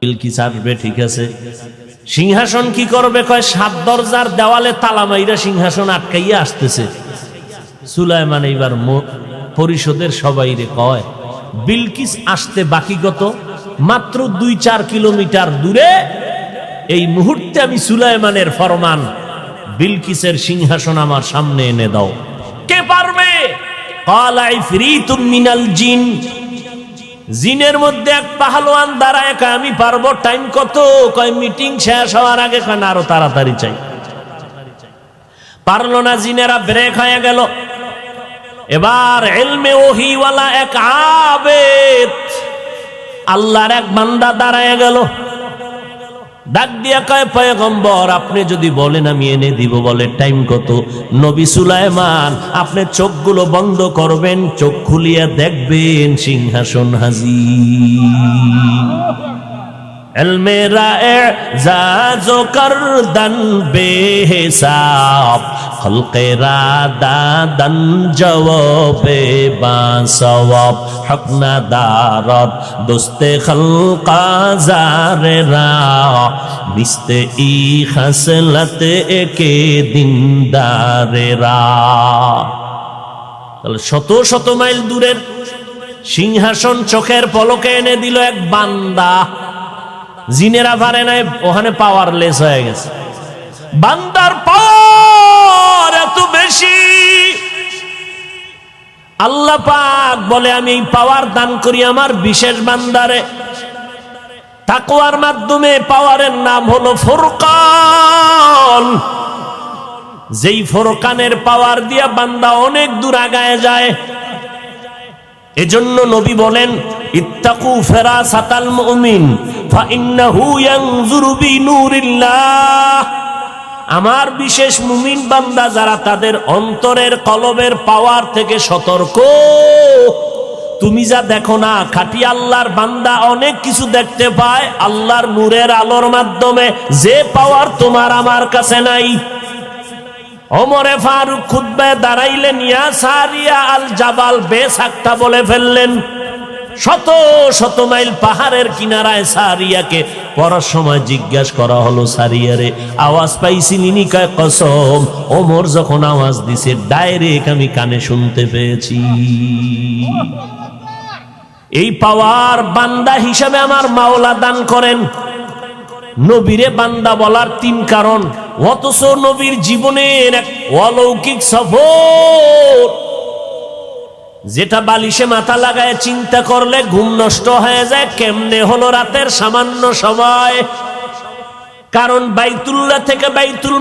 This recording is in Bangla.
বিলকিস আসবে, ঠিক আছে, সিংহাসন কি করবে? কয় 7 দরজার দেওয়ালে তালা মাইরা সিংহাসন আটকাইয়া আসতেছে। সুলাইমান এইবার পরিষদের সবাইরে কয়, বিলকিস আসতে বাকি কত? মাত্র 2-4 কিলোমিটার দূরে। এই মুহূর্তে আমি সুলাইমানের ফরমান, বিলকিসের সিংহাসন আমার সামনে এনে দাও। কে পারবে? ক্বালা ইফরিতুম মিনাল জিন, জিনের মধ্যে এক পাহলোয়ান দাঁড়ায়, আমি পারবো। টাইম কত? কয় মিটিং শেষ হওয়ার আগে। কয় না, আরো তাড়াতাড়ি চাই। পারলো না, জিনেরা ব্রেক হয়ে গেল। এবার ইলমে ওহীওয়ালা এক আবেদ আল্লাহর এক বান্দা দাঁড়ায় গেল, ডাক দিয়া কয়, পয়গম্বর আপনি যদি বলেন আমি এনে দিব। বলে টাইম কত? নবী সুলাইমান, আপনি চোখগুলো বন্ধ করবেন, চোখ খুলিয়া দেখবেন সিংহাসন হাজির। ইলমে রা'জাজো করদন বেহিসাব, খলকে রাদাদন জওয়াবে বাসওয়াব, হকনা দারত দোস্তে খলকা জারেরা, মিস্তে ই খাসলত একে দিনদারেরা। তাহলে শত শত মাইল দূরের সিংহাসন চোখের পলকে এনে দিল এক বান্দা। জিনেরা পারে নাই, ওখানে পাওয়ারলেস হয়ে গেছে। বান্দার পাওয়ার এত বেশি, আল্লাহ পাক বলে আমি এই পাওয়ার দান করি আমার বিশেষ বান্দারে। তাকওয়ার মাধ্যমে পাওয়ারের নাম হলো ফুরকান। যেই ফুরকানের পাওয়ার দিয়া বান্দা অনেক দূর আগায় যায়। এজন্য নবী বলেন, ইত্তাকু ফিরাসাতাল মুমিন ফাইন্নাহু ইয়ানজুরু বিনুরিল্লাহ। আমার বিশেষ মুমিন বান্দা যারা, তাদের অন্তরের কলবের পাওয়ার থেকে সতর্ক। তুমি যা দেখো না, খাঁটি আল্লাহর বান্দা অনেক কিছু দেখতে পায় আল্লাহর নূরের আলোর মাধ্যমে, যে পাওয়ার তোমার আমার কাছে নাই। ওমরে ফারুক খুতবায় দাঁড়াইলেন, ইয়া সারিয়া আল জাবাল বেসাক্তা বলে ফেললেন। শত শত মাইল পাহাড়ের কিনারায় সারিয়াকে পড়ার সময় জিজ্ঞাসা করা হলো, সারিয়ারে আওয়াজ পাইছিলি নি? কয় কসম, ওমর যখন আওয়াজ দিছে ডাইরেক্ট আমি কানে শুনতে পেয়েছি। এই পাওয়ার বান্দা হিসাবে আমার মাওলা দান করেন। নবীরে বান্দা বলার 3 কারণ, অথচ নবীর জীবনের এক অলৌকিক সফর, যেটা বালিশে মাথা লাগায় চিন্তা করলে ঘুম নষ্ট হয়ে যায়। কেমনে হলো রাতের সামান্য সময়? কারণ বাইতুল্লাহ থেকে বাইতুল